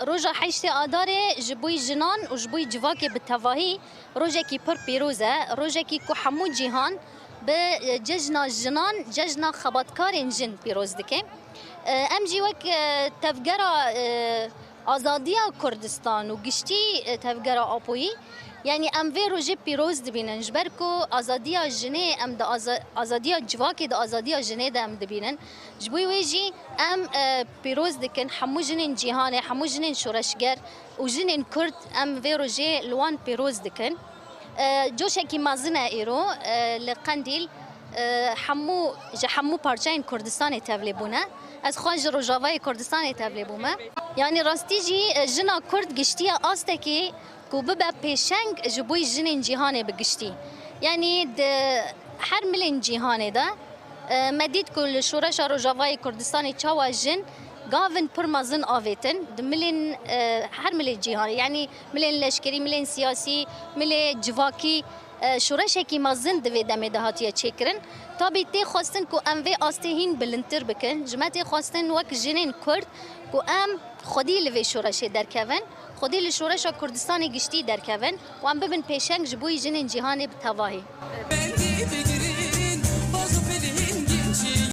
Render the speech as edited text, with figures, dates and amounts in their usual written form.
روجا حیشت آداره جبوی جنان و جبوی جواک بتواهی روجا کی پر پیروزه روجا کی که همو جهان به ججنا جنان ججنا خباتکار جن پیروز دکه ام جی وک تفگرا آزادی کردستان و گشتی تفگرا آپویی یعنی ام وی روژه پیروز دبینن جبر کو آزادی جنه ام دا آزادی جواکی دا آزادی جنه دا ام دبینن جبوی ویجی ام پیروز دکن همو جنین جهانه همو جنین شورشگر و جنین کرد ام وی روژه لوان پیروز دکن جوشه کی مازنه ایرو لقندیل همو پارچین کردستان تبلیبونه از خواج روجاوای کردستان تبلیبومه یعنی راستی جی جنا کرد گشتی آسته کی کو ببا پیشنگ جبوی جنین جهانه بگشتی یعنی هر ملین جهانه ده مدید کل شورش روجاوای کردستان چاوا جن گاون پر مازن آویتن ملین هر ملین جهانه یعنی ملین لشکری ملین سیاسی ملین جواکی شورش کی مازن دوی دم دهاتیه چکرن تا بیتی خواستن کو ام وی آستهین بلندتر بکن جمعتی خواستن وک جنین کرد کو ام خودی لوی شورش درکون خودی لشورش کردستان گشتی درکون و ام ببین پیشنگ جبوی جنین جهان بتواهی